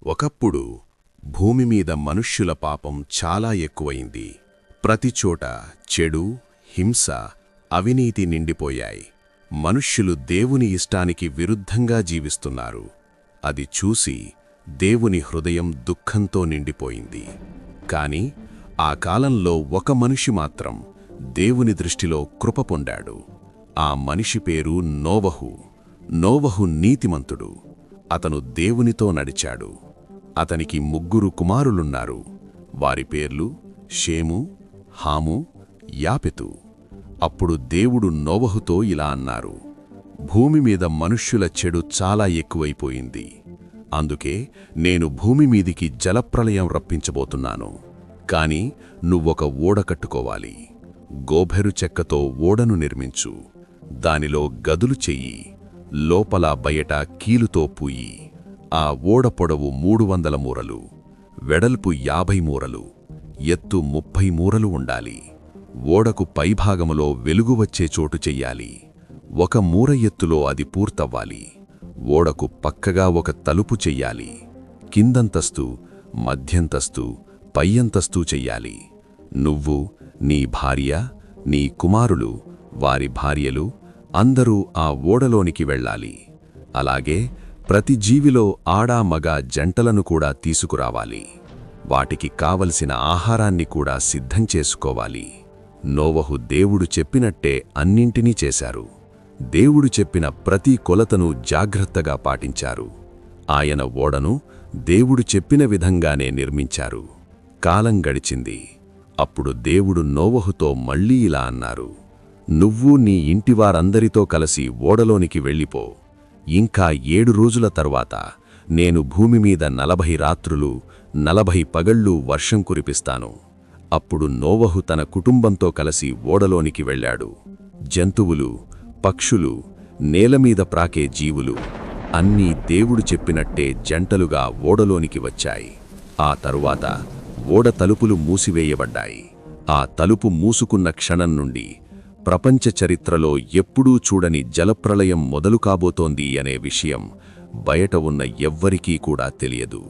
ఒకప్పుడు భూమి మీద మనుష్యుల పాపం చాలా ఎక్కువయింది. ప్రతిచోట చెడు, హింస, అవినీతి నిండిపోయాయి. మనుష్యులు దేవుని ఇష్టానికి విరుద్ధంగా జీవిస్తున్నారు. అది చూసి దేవుని హృదయం దుఃఖంతో నిండిపోయింది. కాని ఆ కాలంలో ఒక మనిషి మాత్రం దేవుని దృష్టిలో కృప పొందాడు. ఆ మనిషి పేరు నోవహు. నోవహు నీతిమంతుడు. అతను దేవునితో నడిచాడు. అతనికి 3 కుమారులున్నారు. వారి పేర్లు షేము, హాము, యాపెతు. అప్పుడు దేవుడు నోవహుతో ఇలా అన్నారు: భూమి మీద మనుష్యుల చెడు చాలా ఎక్కువైపోయింది. అందుకే నేను భూమి మీదికి జలప్రళయం రప్పించబోతున్నాను. కాని నువ్వొక ఓడ కట్టుకోవాలి. గోభెరు చెక్కతో ఓడను నిర్మించు. దానిలో గదులు చెయ్యి. లోపల బయట కీలుతో పూయి. ఆ ఓడ పొడవు 300 మూరలు, వెడల్పు 50 మూరలు, ఎత్తు 30 మూరలు ఉండాలి. ఓడకు పైభాగములో వెలుగు వచ్చే చోటు చెయ్యాలి. 1 మూర ఎత్తులో అది పూర్తవ్వాలి. ఓడకు పక్కగా ఒక తలుపు చెయ్యాలి. కిందంతస్తు, మధ్యంతస్తు, పైయంతస్తు చెయ్యాలి. నువ్వు, నీ భార్య, నీ కుమారులు, వారి భార్యలు అందరూ ఆ ఓడలోనికి వెళ్ళాలి. అలాగే ప్రతి జీవిలో ఆడా మగ జంటలను కూడా తీసుకురావాలి. వాటికి కావలసిన ఆహారాన్ని కూడా సిద్ధం చేసుకోవాలి. నోవహు దేవుడు చెప్పినట్టే అన్నింటినీ చేశారు. దేవుడు చెప్పిన ప్రతి కొలతను జాగ్రత్తగా పాటించారు. ఆయన ఓడను దేవుడు చెప్పిన విధంగానే నిర్మించారు. కాలం గడిచింది. అప్పుడు దేవుడు నోవహుతో మళ్ళీ ఇలా అన్నారు: నువ్వు నీ ఇంటివారందరితో కలిసి ఓడలోనికి వెళ్ళిపో. ఇంకా 7 రోజుల తరువాత నేను భూమి మీద 40 రాత్రులు 40 పగళ్ళు వర్షం కురిపిస్తాను. అప్పుడు నోవహు తన కుటుంబంతో కలిసి ఓడలోనికి వెళ్ళాడు. జంతువులు, పక్షులు, నేలమీద ప్రాకే జీవులు అన్నీ దేవుడు చెప్పినట్టే జంటలుగా ఓడలోనికి వచ్చాయి. ఆ తరువాత ఓడ తలుపులు మూసివేయబడ్డాయి. ఆ తలుపు మూసుకున్న క్షణం నుండి ప్రపంచ చరిత్రలో ఎప్పుడూ చూడని జలప్రళయం మొదలు కాబోతోంది అనే విషయం బయట ఉన్న ఎవ్వరికీ కూడా తెలియదు.